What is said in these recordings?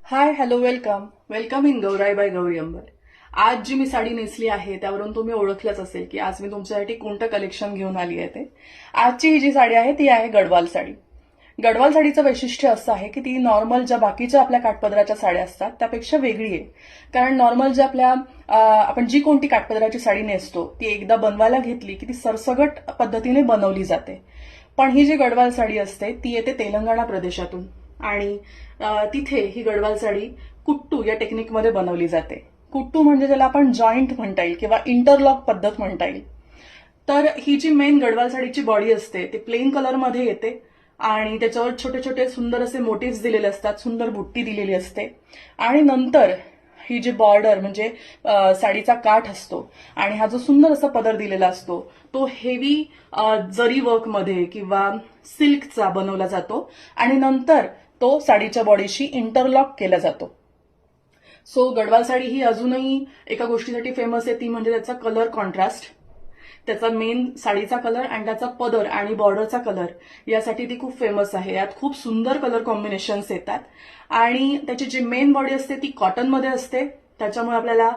High hello welcome welcome in Gaurai by Gauri Ambar. आज जी मी साडी नेसली आहे त्यावरून तुम्ही ओळखलंच असेल की आज मी तुमच्यासाठी कोणतं कलेक्शन घेऊन आली आहे ते. आजची ही जी साडी आहे ती आहे गडवाल साडी. गडवाल साडीचं वैशिष्ट्य असं आहे की ती नॉर्मल ज्या बाकीच्या आपल्या काठपदराच्या साड्या असतात त्यापेक्षा वेगळी आहे. कारण नॉर्मल ज्या आपण जी कोणती काठपदराची साडी नेसतो ती एकदा बनवायला घेतली की ती सरसगट पद्धतीने बनवली जाते. पण ही जी गडवाल साडी असते ती येते तेलंगणा प्रदेशातून आणि तिथे ही गडवाल साडी कुट्टू या टेक्निकमध्ये बनवली जाते. कुट्टू म्हणजे ज्याला आपण जॉईंट म्हणता येईल किंवा इंटरलॉक पद्धत म्हणता येईल. तर ही जी मेन गडवाल साडीची बॉडी असते ती प्लेन कलरमध्ये येते आणि त्याच्यावर छोटे छोटे सुंदर असे मोटिव्स दिलेले असतात, सुंदर बुट्टी दिलेली असते आणि नंतर ही जी बॉर्डर म्हणजे साडीचा काठ असतो आणि हा जो सुंदर असा पदर दिलेला असतो तो हेवी जरी वर्कमध्ये किंवा सिल्कचा बनवला जातो आणि नंतर तो साडीच्या बॉडीशी इंटरलॉक केला जातो. सो गडवाल साडी ही अजूनही एका गोष्टीसाठी फेमस आहे, ती म्हणजे त्याचा कलर कॉन्ट्रास्ट. त्याचा मेन साडीचा कलर आणि त्याचा पदर आणि बॉर्डरचा कलर यासाठी ती खूप फेमस आहे. यात खूप सुंदर कलर कॉम्बिनेशन्स येतात आणि त्याची जी मेन बॉडी असते ती कॉटनमध्ये असते. त्याच्यामुळे आपल्याला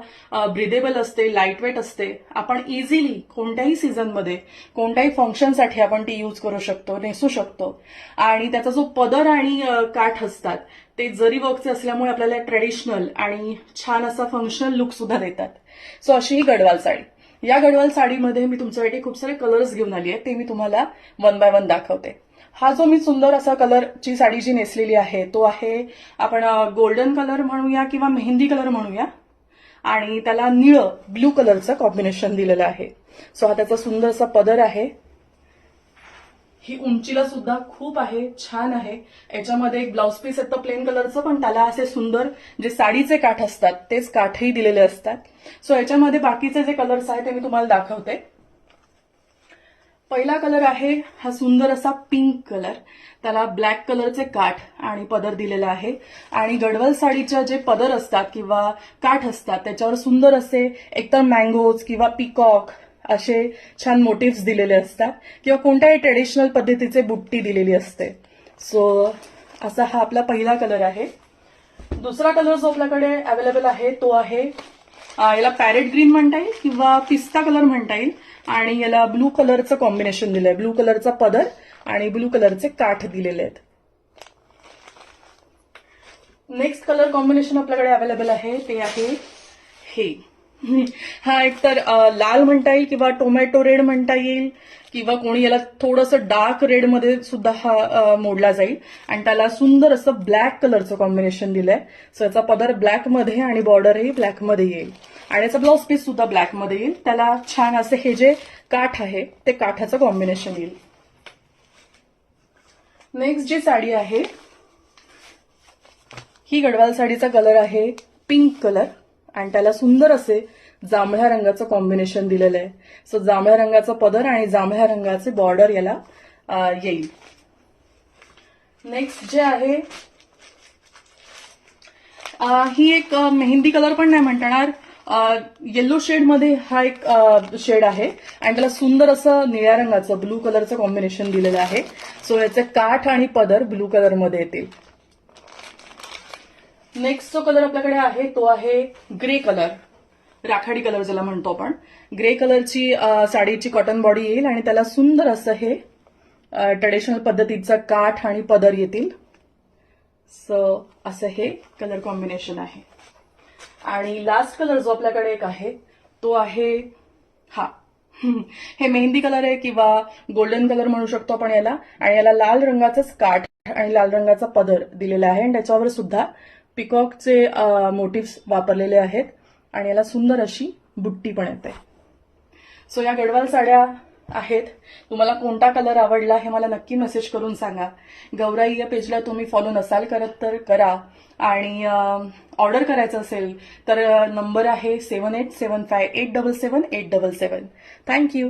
ब्रिदेबल असते, लाईट वेट असते. आपण इझिली कोणत्याही सीझनमध्ये कोणत्याही फंक्शनसाठी आपण ती यूज करू शकतो, नेसू शकतो. आणि त्याचा जो पदर आणि काठ असतात ते जरी वर्कचे असल्यामुळे आपल्याला ट्रेडिशनल आणि छान असा फंक्शनल लुक सुद्धा देतात. सो अशी ही गडवाल साडी. या गडवाल साडीमध्ये मी तुमच्यासाठी खूप सारे कलर्स घेऊन आली आहे, ते मी तुम्हाला वन बाय वन दाखवते. हा जो मी सुंदर असा कलरची साडी जी नेसलेली आहे तो आहे आपण गोल्डन कलर म्हणूया किंवा मेहंदी कलर म्हणूया आणि त्याला निळं ब्लू कलरचं कॉम्बिनेशन दिलेलं आहे. सो हा त्याचा सुंदर असा पदर आहे. ही उंचीला सुद्धा खूप आहे, छान आहे. याच्यामध्ये एक ब्लाउज पीस येतं प्लेन कलरचं, पण त्याला असे सुंदर जे साडीचे काठ असतात तेच काठही दिलेले असतात. सो याच्यामध्ये बाकीचे जे कलर्स आहेत ते मी तुम्हाला दाखवते. पहिला कलर आहे हा सुंदर असा पिंक कलर. त्याला ब्लॅक कलरचे काठ आणि पदर दिलेला आहे आणि गडवाल साडीच्या जे पदर असतात किंवा काठ असतात त्याच्यावर सुंदर असे एकतर मँगोज किंवा पिकॉक असे छान मोटिव्स दिलेले असतात किंवा कोणत्याही ट्रेडिशनल पद्धतीचे बुट्टी दिलेली असते. सो असा हा आपला पहिला कलर आहे. दुसरा कलर जो आपल्याकडे अवेलेबल आहे तो आहे याला पॅरेट ग्रीन म्हणता येईल किंवा पिस्ता कलर म्हणता येईल आणि याला ब्लू कलरचं कॉम्बिनेशन दिलंय. ब्लू कलरचा पदर आणि ब्लू कलरचे काठ दिलेले आहेत. नेक्स्ट कलर कॉम्बिनेशन आपल्याकडे अवेलेबल आहे ते आहे हे. हा एकतर लाल म्हणता येईल किंवा टोमॅटो रेड म्हणता येईल किंवा कोणी याला थोडंसं डार्क रेडमध्ये सुद्धा हा मोडला जाईल आणि त्याला सुंदर असं ब्लॅक कलरचं कॉम्बिनेशन दिलंय. सो याचा पदर ब्लॅकमध्ये आणि बॉर्डरही ब्लॅकमध्ये येईल आणि याचा ब्लाउज पीस सुद्धा ब्लॅकमध्ये येईल. त्याला छान असे हे जे काठ आहे ते काठाचं कॉम्बिनेशन येईल. नेक्स्ट जी साडी आहे ही गडवाल साडीचा कलर आहे पिंक कलर आणि त्याला सुंदर असे जांभळ्या रंगाचं कॉम्बिनेशन दिलेलं आहे. सो जांभळ्या रंगाचा पदर आणि जांभळ्या रंगाचे बॉर्डर याला येईल. नेक्स्ट जे आहे ही एक मेहंदी कलर पण नाही म्हणणार, येलो शेडमध्ये हा एक शेड आहे आणि त्याला सुंदर असं निळ्या रंगाचं ब्लू कलरचं कॉम्बिनेशन दिलेलं आहे. सो याचे काठ आणि पदर ब्लू कलरमध्ये येतील. नेक्स्ट जो कलर आपल्याकडे आहे तो आहे ग्रे कलर, राखाडी कलर ज्याला म्हणतो आपण. ग्रे कलरची साडीची कॉटन बॉडी येईल आणि त्याला सुंदर असं हे ट्रेडिशनल पद्धतीचं काठ आणि पदर येतील. सो असं हे कलर कॉम्बिनेशन आहे. आणि लास्ट कलर जो आपल्याकडे एक आहे तो आहे हा हे मेहंदी कलर आहे किंवा गोल्डन कलर म्हणू शकतो आपण याला आणि याला लाल रंगाचंच काठ आणि लाल रंगाचा पदर दिलेला आहे आणि त्याच्यावर सुद्धा पिकॉकचे मोटिव्स वापरलेले आहेत आणि याला सुंदर अशी बुट्टी पण येते. सो या गडवाल साड्या आहेत. तुम्हाला कोणता कलर आवडला हे मला नक्की मेसेज करून सांगा. गौराई या पेजला तुम्ही फॉलो नसाल करत तर करा आणि ऑर्डर करायचं असेल तर नंबर आहे 7875877877. थँक्यू.